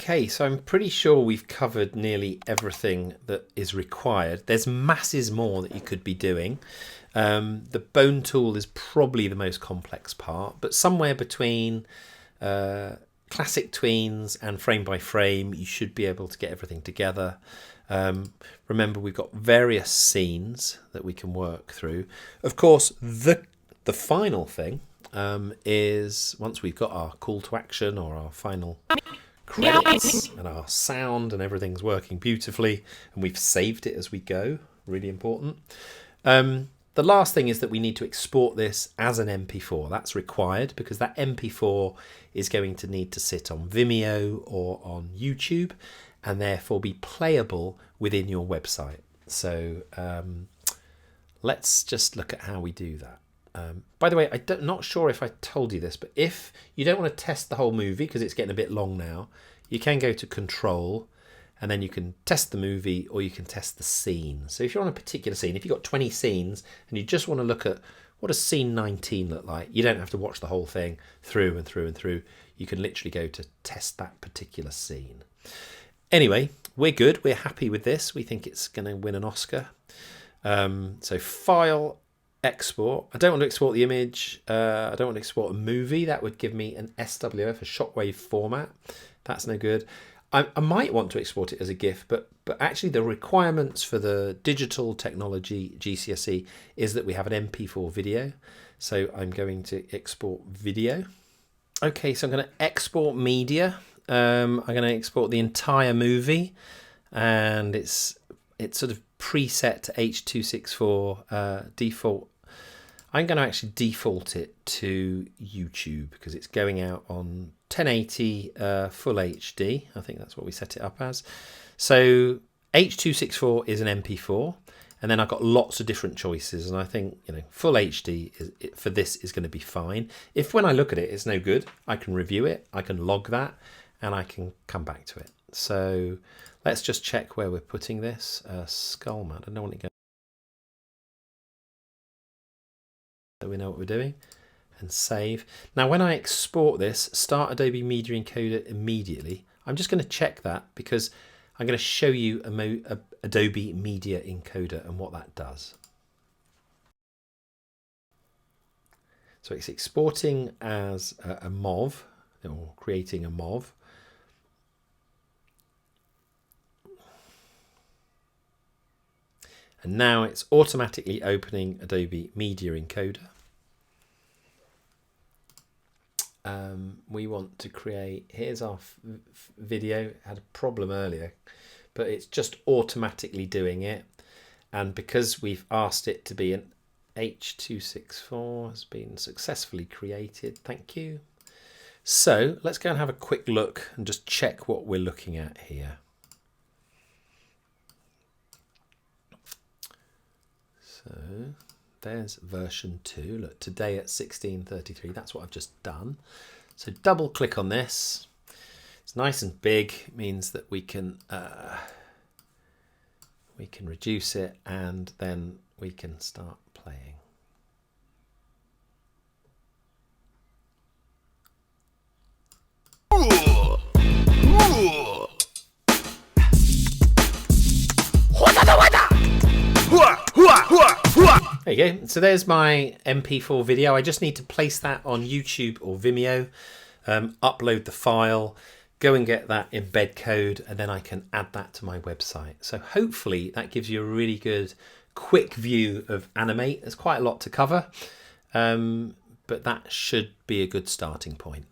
Okay, so I'm pretty sure we've covered nearly everything that is required. There's masses more that you could be doing. The bone tool is probably the most complex part, but somewhere between classic tweens and frame by frame, you should be able to get everything together. Remember, we've got various scenes that we can work through. Of course, the final thing is once we've got our call to action or our final credits and our sound and everything's working beautifully and we've saved it as we go, really important. The last thing is that we need to export this as an mp4. That's required because that mp4 is going to need to sit on Vimeo or on YouTube and therefore be playable within your website. So let's just look at how we do that. By the way, I'm not sure if I told you this, but if you don't want to test the whole movie because it's getting a bit long now, you can go to Control and then you can test the movie or you can test the scene. So if you're on a particular scene, if you've got 20 scenes and you just want to look at what does scene 19 look like, you don't have to watch the whole thing through and through and through. You can literally go to test that particular scene. Anyway, we're good. We're happy with this. We think it's going to win an Oscar. So File, Export. I don't want to export the image. I don't want to export a movie. That would give me an SWF, a shockwave format. That's no good. I might want to export it as a GIF, but actually the requirements for the digital technology GCSE is that we have an mp4 video. So I'm going to export video. Okay, so I'm going to export media. I'm going to export the entire movie, and it's sort of preset to H.264 default. I'm going to actually default it to YouTube because it's going out on 1080 full HD. I think that's what we set it up as. So H.264 is an MP4, and then I've got lots of different choices, and I think full HD for this is going to be fine. If when I look at it it's no good, I can review it, I can log that, and I can come back to it. So let's just check where we're putting this. Skullman, I don't want it going. So we know what we're doing, and save. Now when I export this, start Adobe Media Encoder immediately. I'm just going to check that because I'm going to show you Adobe Media Encoder and what that does. So it's exporting as a MOV, or creating a MOV. And now it's automatically opening Adobe Media Encoder. We want to create, here's our video. It had a problem earlier, but it's just automatically doing it. And because we've asked it to be an H.264, has been successfully created. Thank you. So let's go and have a quick look and just check what we're looking at here. So there's version 2. Look, today at 16:33. That's what I've just done. So double click on this. It's nice and big. It means that we can reduce it and then we can start playing. There you go. So there's my MP4 video. I just need to place that on YouTube or Vimeo, upload the file, go and get that embed code, and then I can add that to my website. So hopefully that gives you a really good quick view of Animate. There's quite a lot to cover, but that should be a good starting point.